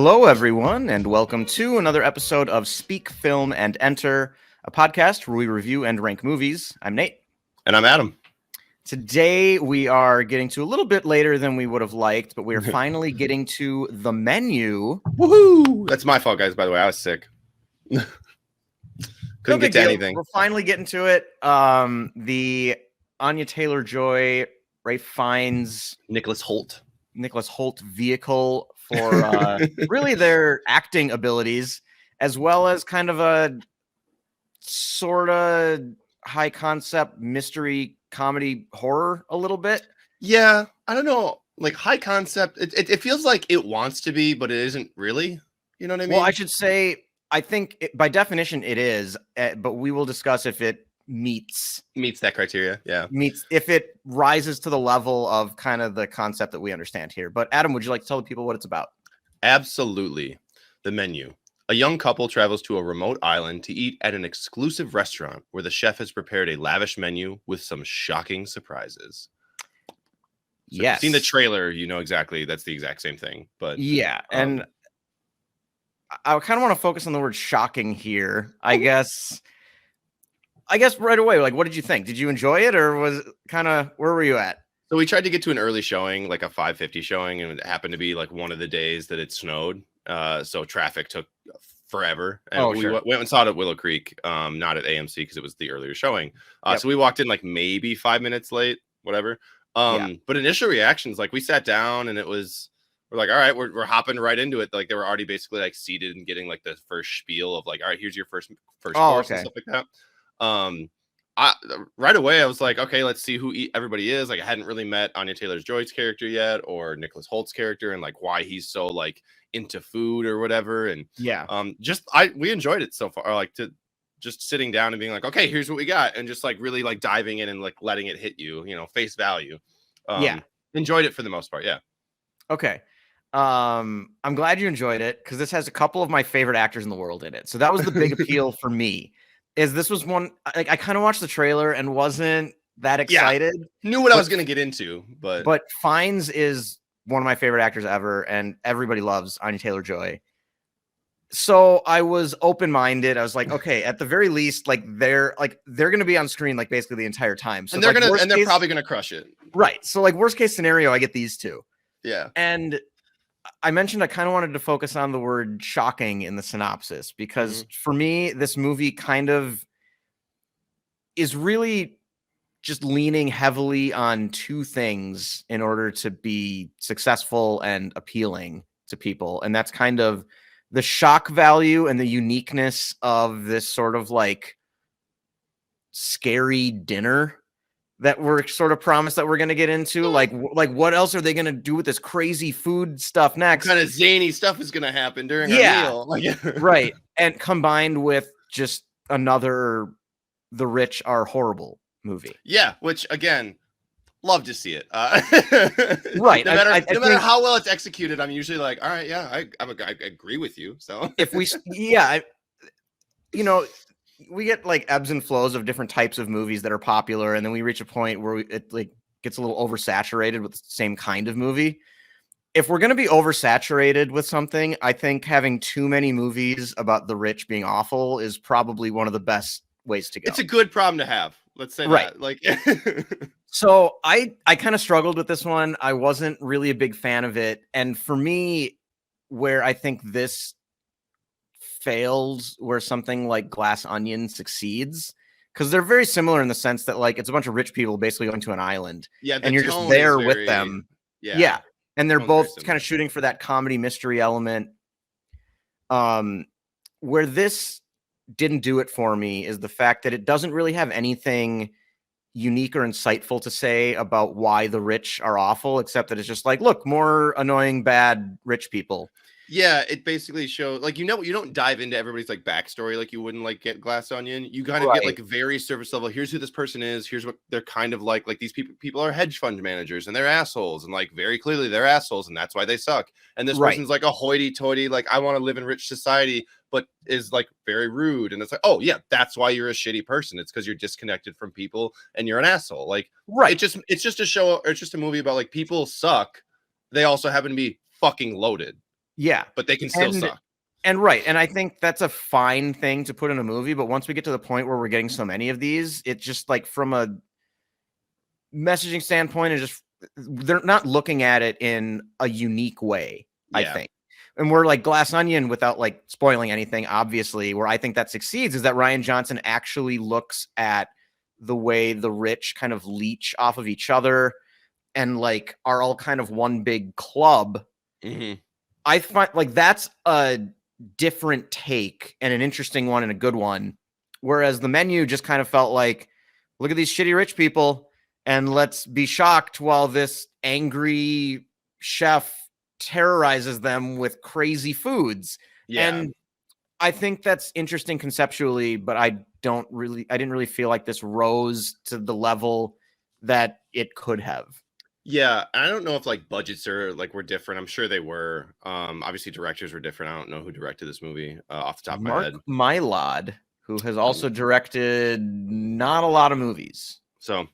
Hello, everyone, and welcome to another episode of Speak, Film, and Enter, a podcast where we review and rank movies. I'm Nate. And I'm Adam. Today, we are getting to a little bit later than we would have liked, but we are finally getting to the menu. Woohoo! That's my fault, guys, by the way. I was sick. Couldn't get to anything. We're finally getting to it. The Anya Taylor-Joy, Ralph Fiennes, Nicholas Hoult vehicle for really their acting abilities, as well as kind of a sort of high concept mystery comedy horror a little bit. Yeah, I don't know. Like high concept, it feels like it wants to be, but it isn't really. You know what I mean? Well, I should say, I think by definition it is, but we will discuss if it meets that criteria. Yeah, if it rises to the level of kind of the concept that we understand here. But Adam, would you like to tell the people what it's about? Absolutely. The menu. A young couple travels to a remote island to eat at an exclusive restaurant where the chef has prepared a lavish menu with some shocking surprises. So yes. If you've seen the trailer, you know exactly that's the exact same thing. But yeah, and I kind of want to focus on the word shocking here. I guess right away, like, what did you think? Did you enjoy it, or was it kind of, where were you at? So we tried to get to an early showing, like a 5:50 showing, and it happened to be like one of the days that it snowed. So traffic took forever. And we went and saw it at Willow Creek, not at AMC because it was the earlier showing. So we walked in like maybe 5 minutes late, whatever. But initial reactions, like we sat down and we're like, all right, we're hopping right into it. Like they were already basically like seated and getting like the first spiel of like, all right, here's your first course and stuff like that. Right away I was like, okay, let's see who everybody is. Like I hadn't really met Anya Taylor-Joy's character yet, or Nicholas Hoult's character, and like why he's so like into food or whatever. And we enjoyed it so far. Like to just sitting down and being like, okay, here's what we got, and just like really like diving in and like letting it hit you, face value. Enjoyed it for the most part. Yeah. Okay. I'm glad you enjoyed it because this has a couple of my favorite actors in the world in it. So that was the big appeal for me. Is this was one, like I kind of watched the trailer and wasn't that excited. Knew what I was going to get into, but Fiennes is one of my favorite actors ever, and everybody loves Anya Taylor-Joy. So I was open-minded. I was like, okay, at the very least, like they're going to be on screen like basically the entire time. So and they're probably going to crush it. Right. So like worst case scenario, I get these two. Yeah. And I mentioned I kind of wanted to focus on the word shocking in the synopsis because for me, this movie kind of is really just leaning heavily on two things in order to be successful and appealing to people. And that's kind of the shock value and the uniqueness of this sort of like scary dinner that we're sort of promised that we're going to get into. Like what else are they going to do with this crazy food stuff next? What kind of zany stuff is going to happen during our meal. Right. And combined with just another The Rich Are Horrible movie. Yeah, which again, love to see it. Right. No matter how well it's executed, I'm usually like, all right, yeah, I agree with you. So if we, we get like ebbs and flows of different types of movies that are popular, and then we reach a point where it like gets a little oversaturated with the same kind of movie. If we're going to be oversaturated with something, I think having too many movies about the rich being awful is probably one of the best ways to go. It's a good problem to have. Let's say that. Like, so I kind of struggled with this one. I wasn't really a big fan of it, and for me, where I think this fails, where something like Glass Onion succeeds, because they're very similar in the sense that like it's a bunch of rich people basically going to an island, and you're just there with them. Yeah, and they're both kind of shooting for that comedy mystery element. Where this didn't do it for me is the fact that it doesn't really have anything unique or insightful to say about why the rich are awful, except that it's just like, look, more annoying, bad rich people. Yeah, it basically shows like, you don't dive into everybody's like backstory like you wouldn't like get Glass Onion. You kind of get like very surface level. Here's who this person is. Here's what they're kind of like. Like these people are hedge fund managers and they're assholes, and like very clearly they're assholes, and that's why they suck. And this person's like a hoity-toity, like I want to live in rich society, but is like very rude. And it's like, oh yeah, that's why you're a shitty person. It's because you're disconnected from people and you're an asshole. Like it's just a show, or it's just a movie about like people suck. They also happen to be fucking loaded. Yeah. But they can still suck. And right. And I think that's a fine thing to put in a movie. But once we get to the point where we're getting so many of these, it's just like from a messaging standpoint, and just they're not looking at it in a unique way, I think. And we're like Glass Onion, without like spoiling anything, obviously, where I think that succeeds is that Rian Johnson actually looks at the way the rich kind of leech off of each other and like are all kind of one big club. I find like that's a different take and an interesting one and a good one. Whereas The Menu just kind of felt like, look at these shitty rich people and let's be shocked while this angry chef terrorizes them with crazy foods. And I think that's interesting conceptually, but I didn't really feel like this rose to the level that it could have. Yeah, I don't know if like budgets were different. I'm sure they were. Obviously directors were different. I don't know who directed this movie off the top of my head. Mylod, who has also directed not a lot of movies. So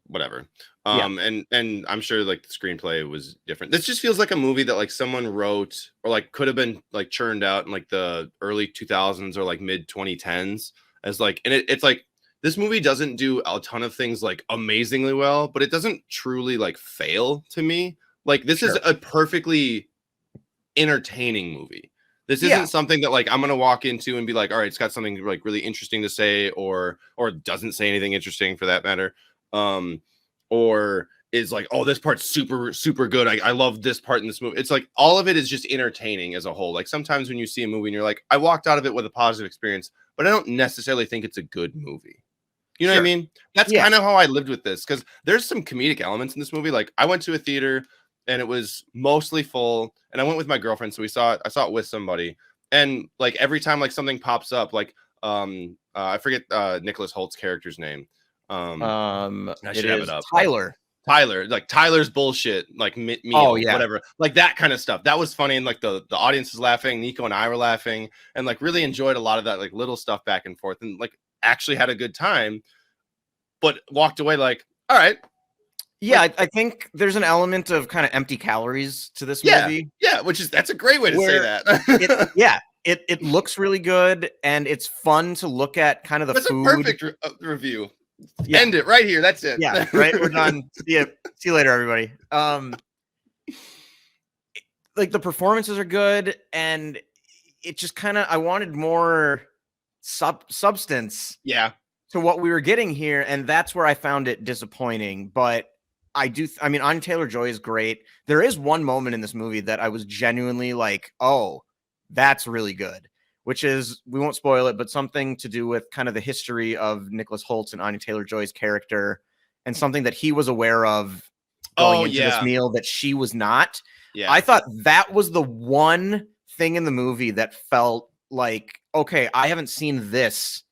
whatever. And I'm sure like the screenplay was different. This just feels like a movie that like someone wrote or like could have been like churned out in like the early 2000s or like mid 2010s as like, and it's like, this movie doesn't do a ton of things like amazingly well, but it doesn't truly like fail to me. Like this is a perfectly entertaining movie. This isn't something that like I'm going to walk into and be like, all right, it's got something like really interesting to say or doesn't say anything interesting for that matter. Or is like, oh, this part's super, super good. I love this part in this movie. It's like all of it is just entertaining as a whole. Like sometimes when you see a movie and you're like, I walked out of it with a positive experience, but I don't necessarily think it's a good movie. You know what I mean? That's kind of how I lived with this, because there's some comedic elements in this movie. Like I went to a theater and it was mostly full, and I went with my girlfriend, so I saw it with somebody, and like every time like something pops up, like I forget Nicholas Hoult's character's name. I should have it up. Tyler, like Tyler's bullshit, like meal, whatever, like that kind of stuff. That was funny, and like the audience was laughing. Nico and I were laughing, and like really enjoyed a lot of that like little stuff back and forth, and like actually had a good time, but walked away like, all right. Yeah, I think there's an element of kind of empty calories to this movie. Yeah, that's a great way to say that. It looks really good, and it's fun to look at kind of the food. That's a perfect review. End it right here. That's it. Yeah, right. We're done. See you later, everybody. Like the performances are good, and it just kind of I wanted more substance. Yeah. To what we were getting here, and that's where I found it disappointing. But I mean, Anya Taylor-Joy is great. There is one moment in this movie that I was genuinely like, oh, that's really good. Which is, we won't spoil it, but something to do with kind of the history of Nicholas Hoult and Anya Taylor-Joy's character, and something that he was aware of going into this meal that she was not. Yeah. I thought that was the one thing in the movie that felt like, okay, I haven't seen this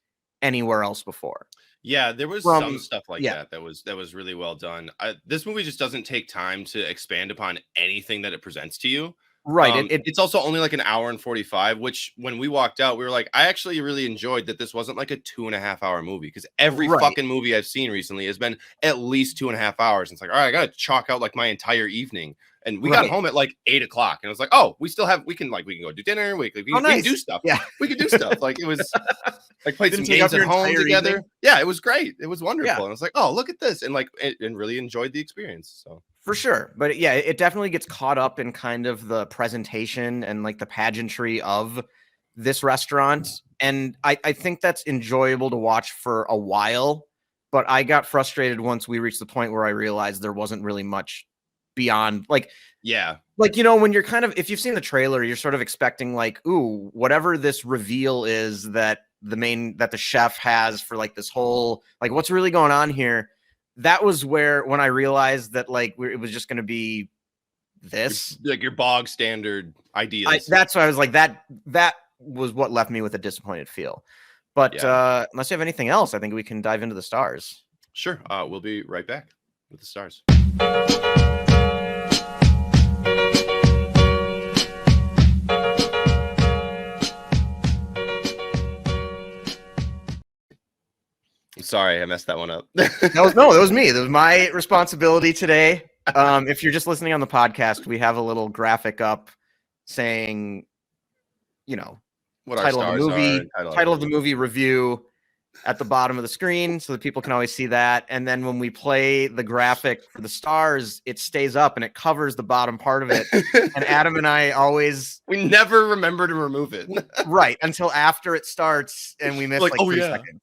anywhere else before. Yeah, there was some stuff like that was really well done. This movie just doesn't take time to expand upon anything that it presents to you. Right. It's also only like an hour and 45, which when we walked out, we were like, I actually really enjoyed that this wasn't like a 2.5 hour movie, because every fucking movie I've seen recently has been at least 2.5 hours. It's like, all right, I got to chalk out like my entire evening. And we got home at like 8 o'clock, and I was like, oh, we can go do dinner. We can do stuff. Yeah, we could do stuff. Like it was like played some games at home together. Evening. Yeah, it was great. It was wonderful. And I was like, oh, look at this. And like, and really enjoyed the experience. So for sure. But yeah, it definitely gets caught up in kind of the presentation and like the pageantry of this restaurant. And I think that's enjoyable to watch for a while, but I got frustrated once we reached the point where I realized there wasn't really much beyond like, when you're kind of, if you've seen the trailer, you're sort of expecting like, ooh, whatever this reveal is that the chef has for like this whole, like what's really going on here. That was when I realized that like it was just going to be this, like your bog standard ideas. That's why I was like, that was what left me with a disappointed feel. But unless you have anything else, I think we can dive into the stars. Sure. We'll be right back with the stars. Sorry, I messed that one up. That was me. That was my responsibility today. If you're just listening on the podcast, we have a little graphic up saying, you know, what title our of the stars movie, are, title of the movie, review at the bottom of the screen so that people can always see that. And then when we play the graphic for the stars, it stays up and it covers the bottom part of it. And Adam and I always... we never remember to remove it. Right. Until after it starts and we miss like 3 seconds.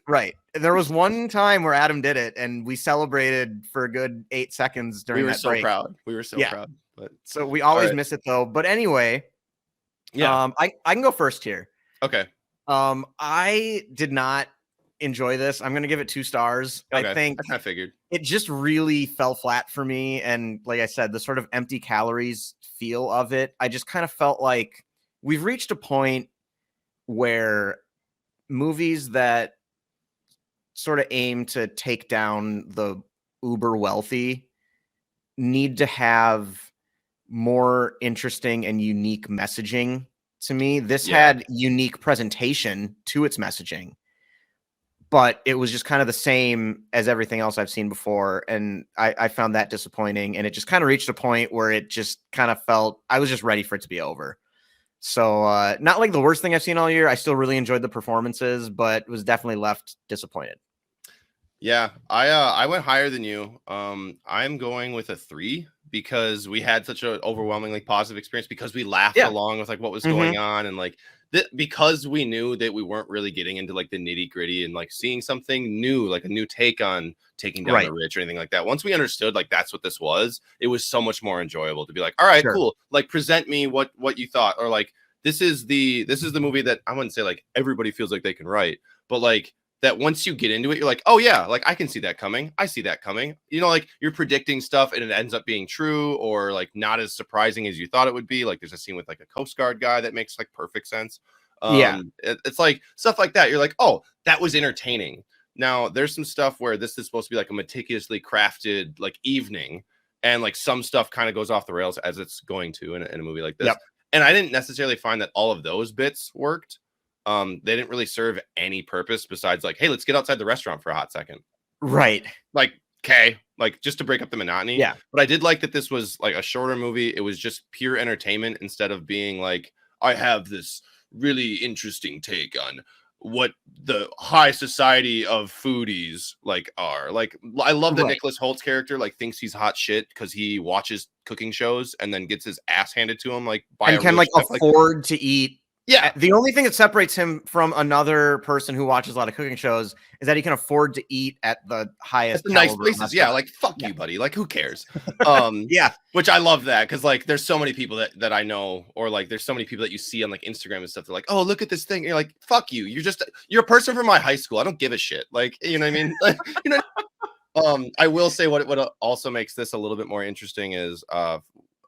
Right. There was one time where Adam did it and we celebrated for a good 8 seconds during that break. We were so proud. But so we always miss it though. But anyway, I can go first here. Okay. I did not enjoy this. I'm going to give it 2 stars. Okay. I think I figured it just really fell flat for me. And like I said, the sort of empty calories feel of it, I just kind of felt like we've reached a point where movies that sort of aim to take down the uber wealthy need to have more interesting and unique messaging. To me, this had unique presentation to its messaging, but it was just kind of the same as everything else I've seen before. And I found that disappointing. And it just kind of reached a point where it just kind of felt, I was just ready for it to be over. So not like the worst thing I've seen all year. I still really enjoyed the performances, but was definitely left disappointed. Yeah, I went higher than you. I'm going with a 3 because we had such an overwhelmingly positive experience, because we laughed along with like what was going on, and like because we knew that we weren't really getting into like the nitty gritty and like seeing something new, like a new take on taking down the rich or anything like that. Once we understood like that's what this was, it was so much more enjoyable to be like, all right, cool. Like present me what you thought, or like this is the movie that I wouldn't say like everybody feels like they can write, but like that once you get into it, you're like, oh yeah, like I can see that coming. I see that coming. You know, like you're predicting stuff and it ends up being true, or like not as surprising as you thought it would be. Like there's a scene with like a Coast Guard guy that makes like perfect sense. It's like stuff like that. You're like, oh, that was entertaining. Now there's some stuff where this is supposed to be like a meticulously crafted like evening, and like some stuff kind of goes off the rails as it's going to in a movie like this. And I didn't necessarily find that all of those bits worked. They didn't really serve any purpose besides like, hey, let's get outside the restaurant for a hot second. Right. Like, okay, like just to break up the monotony. Yeah. But I did like that this was like a shorter movie. It was just pure entertainment instead of being like, I have this really interesting take on what the high society of foodies like are. Like, I love that Nicholas Hoult's character like thinks he's hot shit because he watches cooking shows and then gets his ass handed to him like by and can like afford to eat. Yeah. The only thing that separates him from another person who watches a lot of cooking shows is that he can afford to eat at the highest nice places. Yeah, like fuck you, buddy. Like who cares? Which I love that, because like there's so many people that I know, or like there's so many people that you see on like Instagram and stuff. They're like, oh, look at this thing. And you're like, fuck you. You're a person from my high school. I don't give a shit. Like, you know what I mean? Like, you know. I will say what also makes this a little bit more interesting is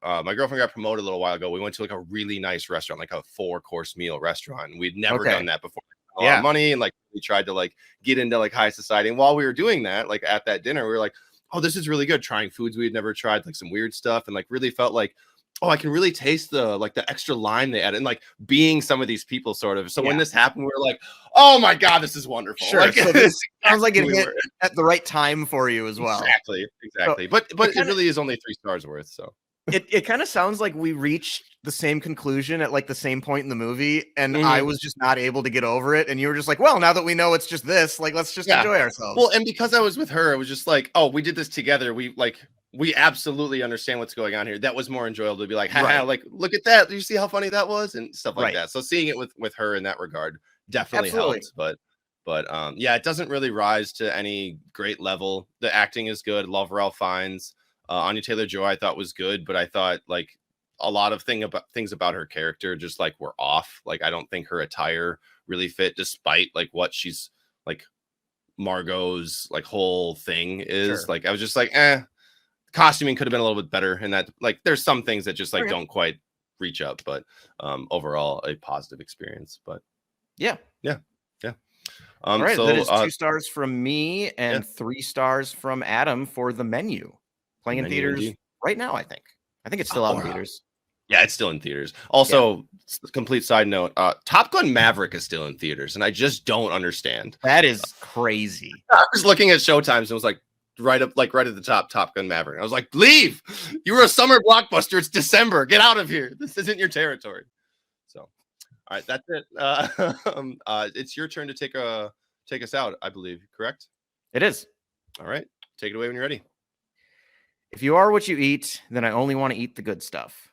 my girlfriend got promoted a little while ago. We went to like a really nice restaurant, like a 4-course meal restaurant. We'd never done that before. A lot of money, and like we tried to like get into like high society. And while we were doing that, like at that dinner, we were like, oh, this is really good. Trying foods we had never tried, like some weird stuff, and like really felt like, oh, I can really taste the like the extra lime they added, and like being some of these people sort of. So when this happened, we were like, oh my god, this is wonderful. Sure. Like, so this sounds like it hit at the right time for you as well. Exactly. So but it really is only 3 stars worth. So. It kind of sounds like we reached the same conclusion at like the same point in the movie, and I was just not able to get over it. And you were just like, well, now that we know it's just this, like, let's just enjoy ourselves. Well, and because I was with her, it was just like, oh, we did this together. We absolutely understand what's going on here. That was more enjoyable to be like, like, look at that. Do you see how funny that was? And stuff like that. So seeing it with her in that regard definitely helps. But yeah, it doesn't really rise to any great level. The acting is good. Love Ralph Fiennes. Anya Taylor-Joy I thought was good, but I thought like a lot of things about her character just like were off. Like I don't think her attire really fit, despite like what she's like Margot's like whole thing is. Like I was just like, costuming could have been a little bit better, and that like there's some things that just like don't quite reach up, but overall a positive experience. But yeah. All right, so that is 2 stars from me and 3 stars from Adam for The Menu. Playing in theaters right now, I think. It's still out in theaters. Yeah, it's still in theaters. Also, complete side note, Top Gun Maverick is still in theaters, and I just don't understand. That is crazy. I was looking at showtimes and was like, right at the Top Gun Maverick. I was like, leave! You were a summer blockbuster. It's December. Get out of here. This isn't your territory. So, all right, that's it. It's your turn to take us out, I believe. Correct? It is. All right, take it away when you're ready. If you are what you eat, then I only want to eat the good stuff.